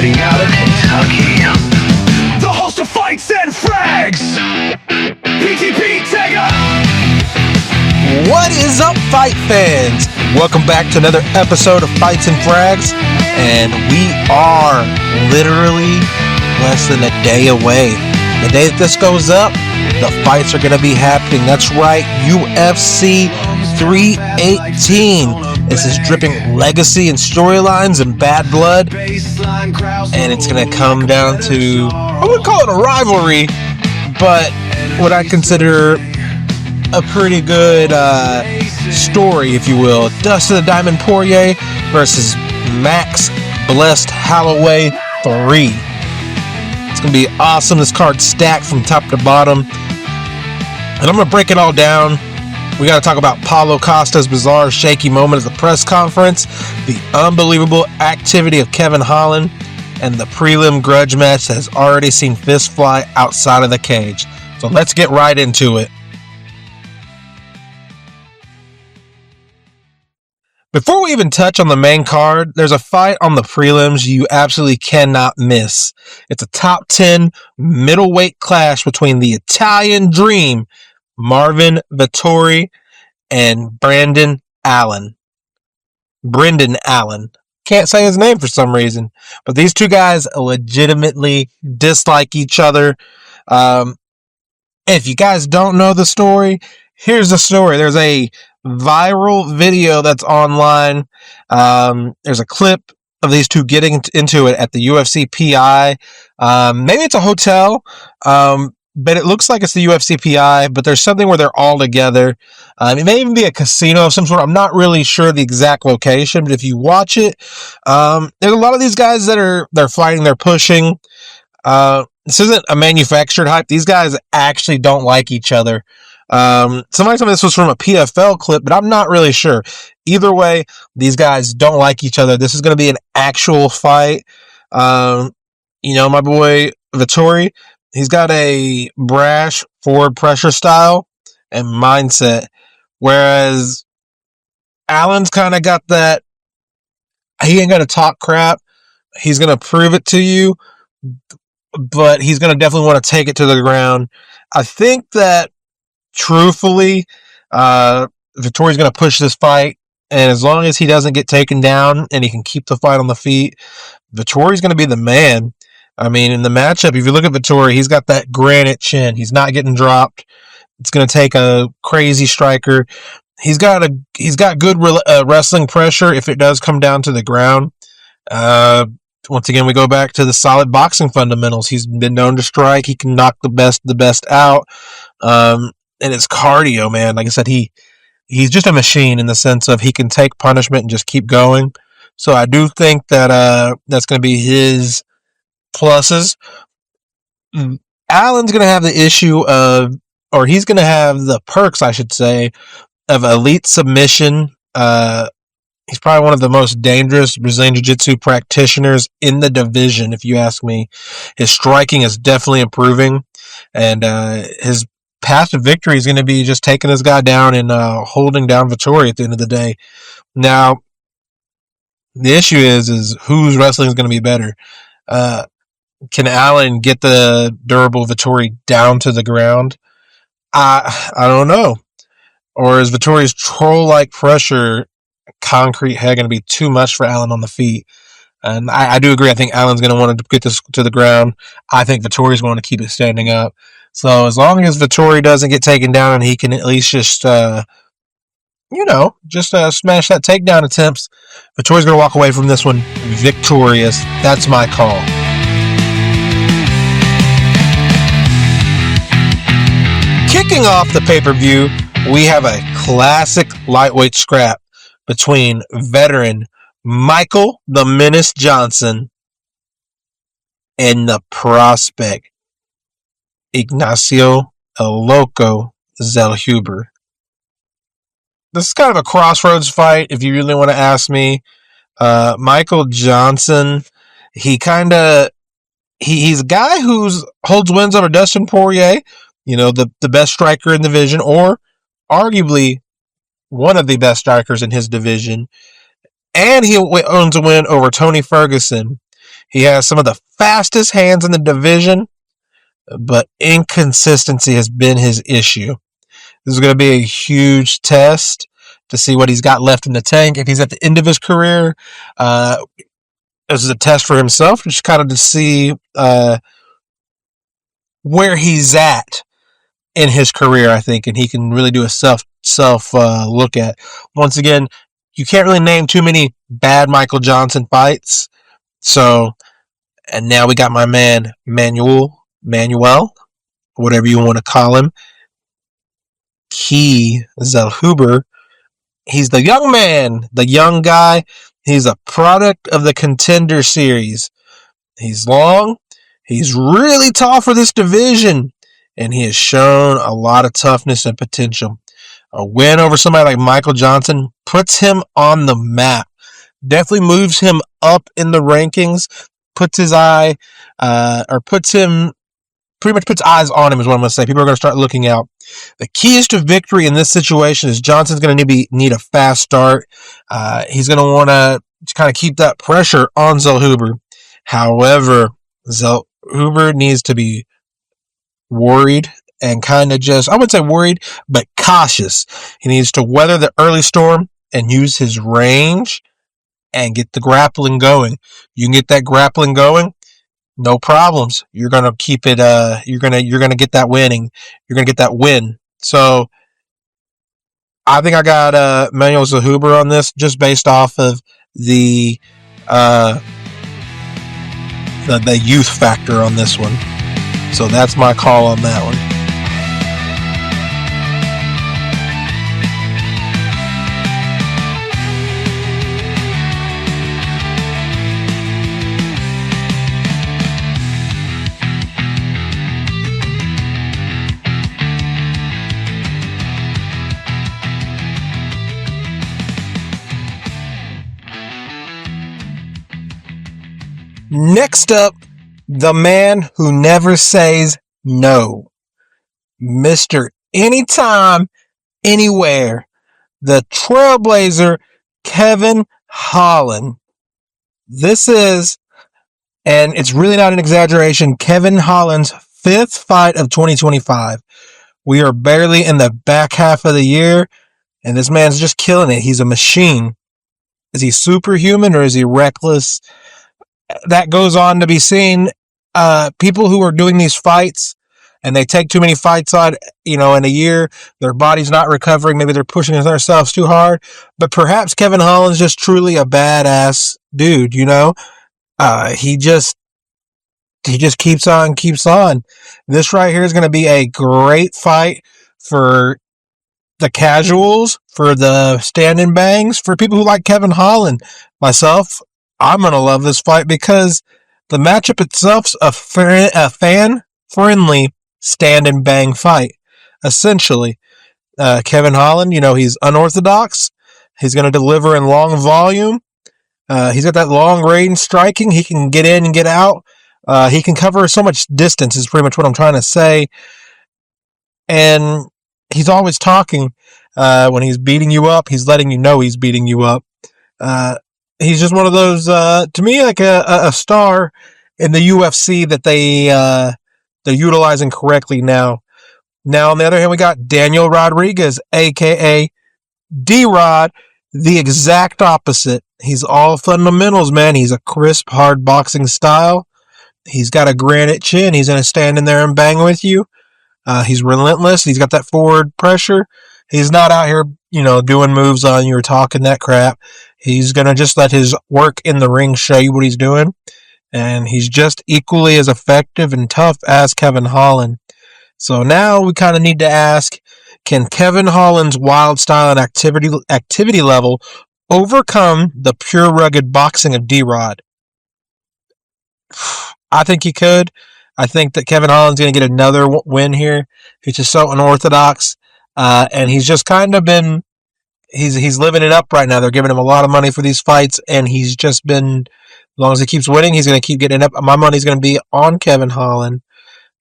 fighting out of Kentucky. The host of Fights and Frags, PTP Tega. What is up, fight fans? Welcome back to another episode of Fights and Frags, and we are literally less than a day away. The day that this goes up, the fights are going to be happening. That's right, UFC 318. This is dripping legacy and storylines and bad blood, and it's going to come down to, I wouldn't call it a rivalry, but what I consider a pretty good story, if you will. Dustin the Diamond Poirier versus Max Blessed Holloway 3. It's going to be awesome. This card's stacked from top to bottom. And I'm going to break it all down. We got to talk about Paulo Costa's bizarre, shaky moment at the press conference, the unbelievable activity of Kevin Holland, and the prelim grudge match that has already seen fists fly outside of the cage. So let's get right into it. Before we even touch on the main card, there's a fight on the prelims you absolutely cannot miss. It's a top 10 middleweight clash between the Italian Dream, Marvin Vettori, and Brendan Allen. Can't say his name for some reason, but these two guys legitimately dislike each other. If you guys don't know the story, here's the story. There's a viral video that's online. There's a clip of these two getting into it at the UFC PI. Maybe it's a hotel, but it looks like it's the UFC PI, but there's something where they're all together. It may even be a casino of some sort. I'm not really sure the exact location, but if you watch it, there's a lot of these guys they're fighting, they're pushing. This isn't a manufactured hype. These guys actually don't like each other. Somebody told me this was from a PFL clip, but I'm not really sure. Either way, these guys don't like each other. This is going to be an actual fight. My boy Vettori, he's got a brash forward pressure style and mindset, whereas Allen's kind of got that, he ain't going to talk crap. He's going to prove it to you, but he's going to definitely want to take it to the ground. I think that truthfully, Vettori's going to push this fight, and as long as he doesn't get taken down and he can keep the fight on the feet, Vettori's going to be the man. I mean, in the matchup, if you look at Vettori, he's got that granite chin. He's not getting dropped. It's going to take a crazy striker. He's got good wrestling pressure if it does come down to the ground. Once again, we go back to the solid boxing fundamentals. He's been known to strike. He can knock the best out. And it's cardio, man. Like I said, he's just a machine in the sense of he can take punishment and just keep going. So I do think that that's going to be his pluses. Allen's going to have the issue of, or he's going to have the perks, I should say, of elite submission. He's probably one of the most dangerous Brazilian Jiu-Jitsu practitioners in the division, if you ask me. His striking is definitely improving, and his path to victory is going to be just taking this guy down and holding down Vettori at the end of the day. Now, the issue is whose wrestling is going to be better. Can Allen get the durable Vettori down to the ground? I don't know. Or is Vettori's troll-like pressure, concrete head, going to be too much for Allen on the feet? And I do agree. I think Allen's going to want to get this to the ground. I think Vettori's going to keep it standing up. So as long as Vettori doesn't get taken down and he can at least just smash that takedown attempts, Vettori's going to walk away from this one victorious. That's my call. Kicking off the pay-per-view, we have a classic lightweight scrap between veteran Michael the Menace Johnson and the prospect Ignacio El Loco Zellhuber. This is kind of a crossroads fight, if you really want to ask me. Michael Johnson, he's a guy who holds wins over Dustin Poirier, the best striker in the division, or arguably one of the best strikers in his division. And he owns a win over Tony Ferguson. He has some of the fastest hands in the division, but inconsistency has been his issue. This is going to be a huge test to see what he's got left in the tank. If he's at the end of his career, this is a test for himself, just kind of to see where he's at in his career, I think, and he can really do a self look at. Once again, you can't really name too many bad Michael Johnson fights. So, and now we got my man Manuel, whatever you want to call him, Key Zellhuber. He's the young man, the young guy. He's a product of the Contender Series. He's long. He's really tall for this division. And he has shown a lot of toughness and potential. A win over somebody like Michael Johnson puts him on the map. Definitely moves him up in the rankings. Puts his eye, pretty much puts eyes on him is what I'm going to say. People are going to start looking out. The keys to victory in this situation is Johnson's going to need a fast start. He's going to want to kind of keep that pressure on Zellhuber. However, Zellhuber needs to be worried and kind of I wouldn't say worried, but cautious. He needs to weather the early storm and use his range and get the grappling going. You can get that grappling going, no problems. You're gonna keep it. You're gonna get that winning. You're gonna get that win. So I think I got Manuel Zellhuber on this, just based off of the youth factor on this one. So that's my call on that one. Next up, the man who never says no. Mr. Anytime, Anywhere. The Trailblazer, Kevin Holland. This is, and it's really not an exaggeration, Kevin Holland's 5th fight of 2025. We are barely in the back half of the year, and this man's just killing it. He's a machine. Is he superhuman or is he reckless? That goes on to be seen. People who are doing these fights and they take too many fights on, in a year, their body's not recovering. Maybe they're pushing themselves too hard. But perhaps Kevin Holland's just truly a badass dude, He just keeps on. This right here is going to be a great fight for the casuals, for the stand and bangs, for people who like Kevin Holland. Myself, I'm going to love this fight because the matchup itself's a fan-friendly stand and bang fight. Essentially, Kevin Holland, he's unorthodox. He's going to deliver in long volume. He's got that long range striking. He can get in and get out. He can cover so much distance is pretty much what I'm trying to say. And he's always talking. When he's beating you up, he's letting you know he's beating you up. He's just one of those, to me, like a star in the UFC that they're utilizing correctly now. Now, on the other hand, we got Daniel Rodriguez, a.k.a. D-Rod, the exact opposite. He's all fundamentals, man. He's a crisp, hard boxing style. He's got a granite chin. He's going to stand in there and bang with you. He's relentless. He's got that forward pressure. He's not out here, doing moves on you or talking that crap. He's going to just let his work in the ring show you what he's doing. And he's just equally as effective and tough as Kevin Holland. So now we kind of need to ask, can Kevin Holland's wild style and activity level overcome the pure rugged boxing of D-Rod? I think he could. I think that Kevin Holland's going to get another win here. He's just so unorthodox. And he's just kind of been, he's living it up right now. They're giving him a lot of money for these fights, and he's just been, as long as he keeps winning, he's going to keep getting it up. My money's going to be on Kevin Holland.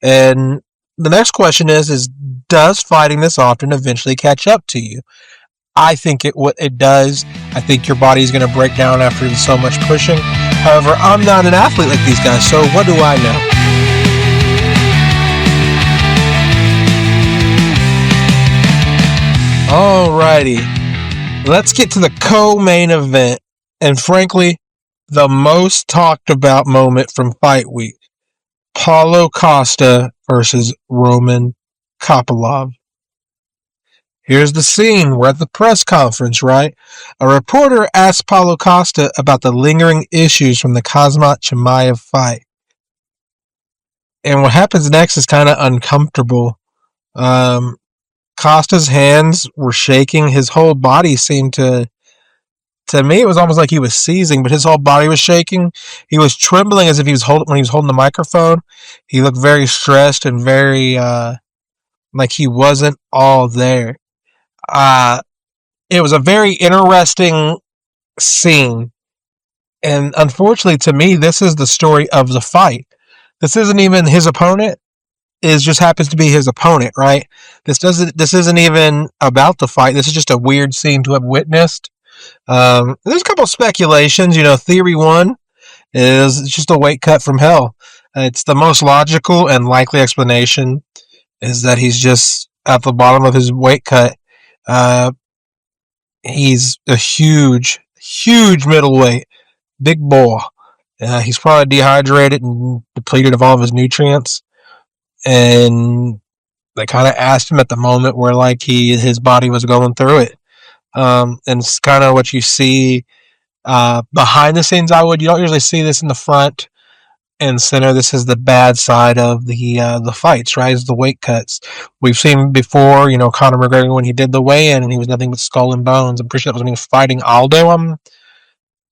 And the next question is does fighting this often eventually catch up to you? I think it does. I think your body's going to break down after so much pushing. However, I'm not an athlete like these guys, so what do I know? Alrighty, let's get to the co-main event, and frankly, the most talked about moment from Fight Week. Paulo Costa versus Roman Kopylov. Here's the scene. We're at the press conference, right? A reporter asks Paulo Costa about the lingering issues from the Khamzat Chimaev fight. And what happens next is kind of uncomfortable. Costa's hands were shaking. His whole body seemed to me, it was almost like he was seizing, but his whole body was shaking. He was trembling as if he was when he was holding the microphone. He looked very stressed and very, like he wasn't all there. It was a very interesting scene. And unfortunately to me, this is the story of the fight. This isn't even his opponent. It just happens to be his opponent, right? This isn't even about the fight. This is just a weird scene to have witnessed. There's a couple of speculations. Theory one is it's just a weight cut from hell. It's the most logical and likely explanation is that he's just at the bottom of his weight cut. He's a huge middleweight, big boy. He's probably dehydrated and depleted of all of his nutrients. And they kind of asked him at the moment where like his body was going through it. And it's kind of what you see behind the scenes. You don't usually see this in the front and center. This is the bad side of the fights, right? Is the weight cuts. We've seen before, Conor McGregor when he did the weigh-in and he was nothing but skull and bones. I'm pretty sure that was when he was fighting Aldo. I'm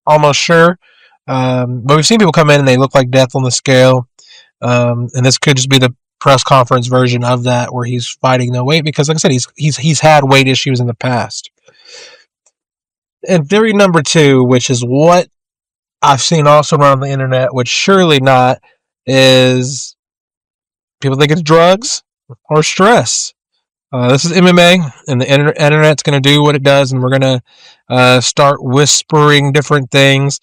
almost sure. But we've seen people come in and they look like death on the scale. And this could just be the press conference version of that where he's fighting no weight because, like I said, he's had weight issues in the past. And theory number two, which is what I've seen also around the internet, which surely not, is people think it's drugs or stress. This is MMA, and the internet's going to do what it does, and we're going to start whispering different things.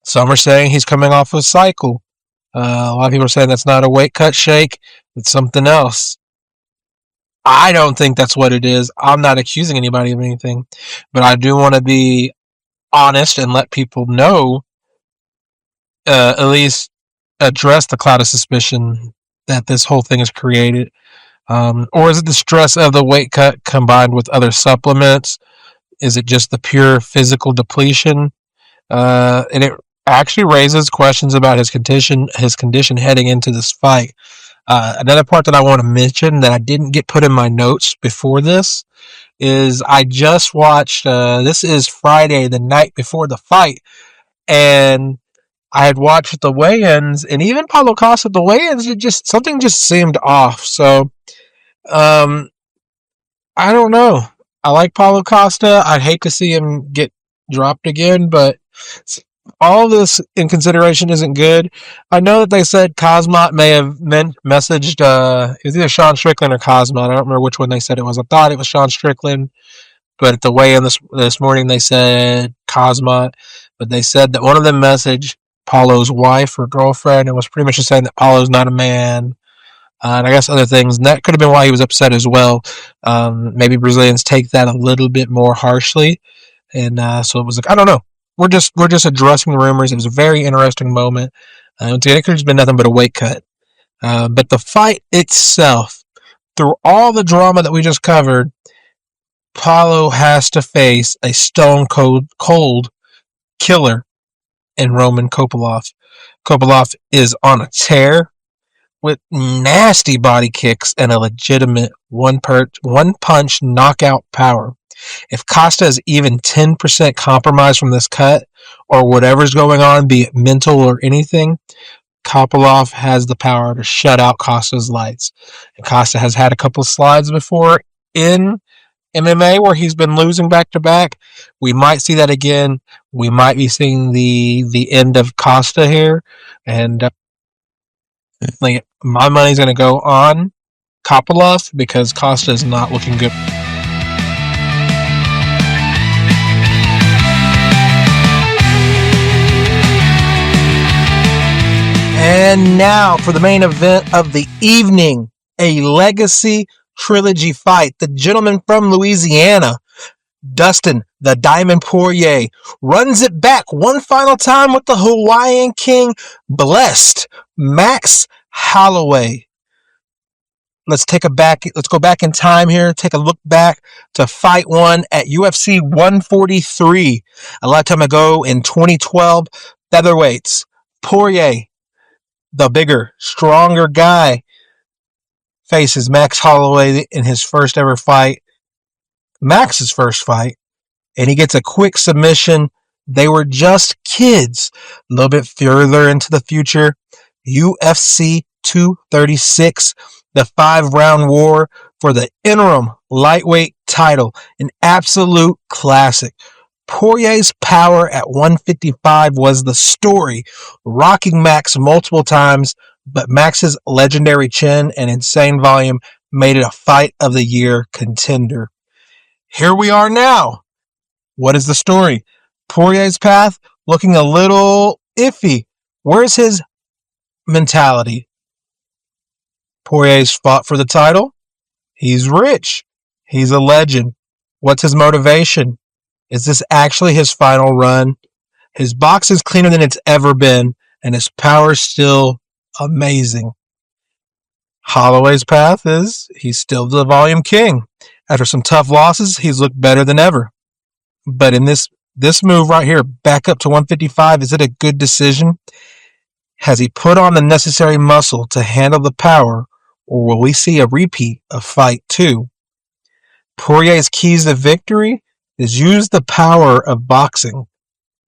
Some are saying he's coming off a cycle. A lot of people are saying that's not a weight cut shake. It's something else. I don't think that's what it is. I'm not accusing anybody of anything. But I do want to be honest and let people know, at least address the cloud of suspicion that this whole thing is created. Or is it the stress of the weight cut combined with other supplements? Is it just the pure physical depletion? And it actually raises questions about his condition heading into this fight. Another part that I want to mention that I didn't get put in my notes before this is I just watched, this is Friday, the night before the fight, and I had watched the weigh-ins, and even Paulo Costa at the weigh-ins, something just seemed off. So, I don't know. I like Paulo Costa. I'd hate to see him get dropped again, but all this in consideration isn't good. I know that they said Khamzat may have messaged, it was either Sean Strickland or Khamzat. I don't remember which one they said it was. I thought it was Sean Strickland, but at the weigh-in this morning they said Khamzat, but they said that one of them messaged Paulo's wife or girlfriend and was pretty much just saying that Paulo's not a man. And I guess other things, and that could have been why he was upset as well. Maybe Brazilians take that a little bit more harshly, and so it was like, I don't know. We're just addressing the rumors. It was a very interesting moment. It could have just been nothing but a weight cut. But the fight itself, through all the drama that we just covered, Paulo has to face a stone cold killer in Roman Kopylov. Kopylov is on a tear with nasty body kicks and a legitimate one punch knockout power. If Costa is even 10% compromised from this cut, or whatever's going on, be it mental or anything, Kopylov has the power to shut out Costa's lights. And Costa has had a couple of slides before in MMA where he's been losing back to back. We might see that again. We might be seeing the end of Costa here, and my money's going to go on Kopylov because Costa is not looking good. And now for the main event of the evening, a legacy trilogy fight. The gentleman from Louisiana, Dustin the Diamond Poirier, runs it back one final time with the Hawaiian King, blessed Max Holloway. Let's go back in time here, take a look back to fight one at UFC 143. A lifetime ago in 2012, featherweights. Poirier, the bigger, stronger guy, faces Max Holloway in his first ever fight. Max's first fight. And he gets a quick submission. They were just kids. A little bit further into the future, UFC 236, the 5-round war for the interim lightweight title. An absolute classic. Poirier's power at 155 was the story, rocking Max multiple times, but Max's legendary chin and insane volume made it a fight of the year contender. Here we are now. What is the story? Poirier's path looking a little iffy. Where's his mentality? Poirier's fought for the title. He's rich. He's a legend. What's his motivation? Is this actually his final run? His box is cleaner than it's ever been, and his power is still amazing. Holloway's path is he's still the volume king. After some tough losses, he's looked better than ever. But in this move right here, back up to 155, is it a good decision? Has he put on the necessary muscle to handle the power, or will we see a repeat of fight 2? Poirier's keys to victory is use the power of boxing.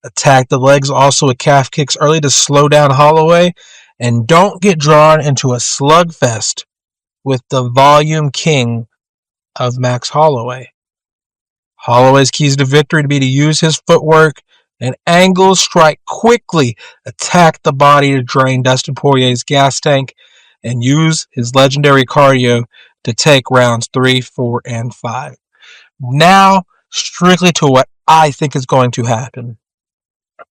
Attack the legs also with calf kicks early to slow down Holloway, and don't get drawn into a slugfest with the volume king of Max Holloway. Holloway's keys to victory to be to use his footwork and angles, strike quickly, attack the body to drain Dustin Poirier's gas tank, and use his legendary cardio to take rounds 3, 4, and 5. Now, strictly to what I think is going to happen.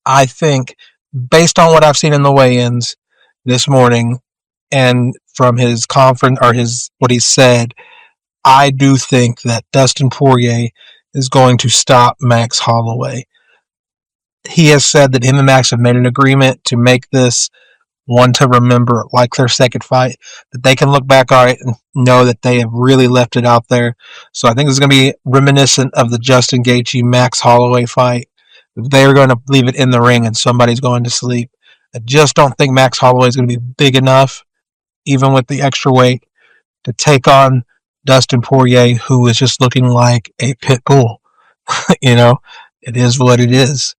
I think, based on what I've seen in the weigh-ins this morning, and from his conference or what he said, I do think that Dustin Poirier is going to stop Max Holloway. He has said that him and Max have made an agreement to make this one to remember, like their second fight, that they can look back on it and know that they have really left it out there. So I think this is going to be reminiscent of the Justin Gaethje Max Holloway fight. They're going to leave it in the ring and somebody's going to sleep. I just don't think Max Holloway is going to be big enough, even with the extra weight, to take on Dustin Poirier, who is just looking like a pit bull. It is what it is.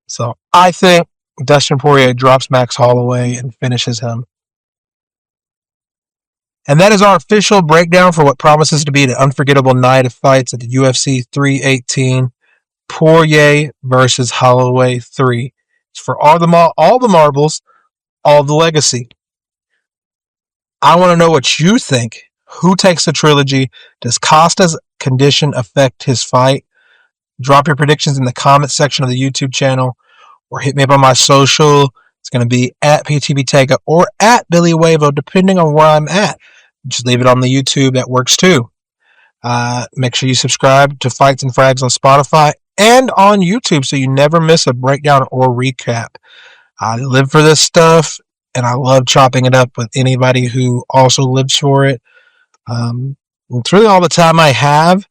So I think Dustin Poirier drops Max Holloway and finishes him. And that is our official breakdown for what promises to be an unforgettable night of fights at the UFC 318. Poirier versus Holloway 3. It's for all the marbles, all the legacy. I want to know what you think. Who takes the trilogy? Does Costa's condition affect his fight? Drop your predictions in the comments section of the YouTube channel, or hit me up on my social. It's going to be at PTBTega or at Billy Wavo, depending on where I'm at. Just leave it on the YouTube. That works too. Make sure you subscribe to Fights and Frags on Spotify and on YouTube so you never miss a breakdown or recap. I live for this stuff, and I love chopping it up with anybody who also lives for it. It's really all the time I have.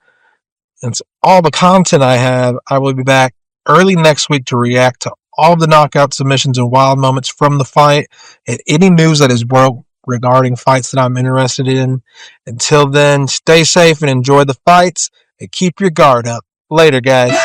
It's all the content I have. I will be back early next week to react to all the knockout submissions and wild moments from the fight and any news that is broke regarding fights that I'm interested in. Until then, stay safe and enjoy the fights and keep your guard up. Later, guys.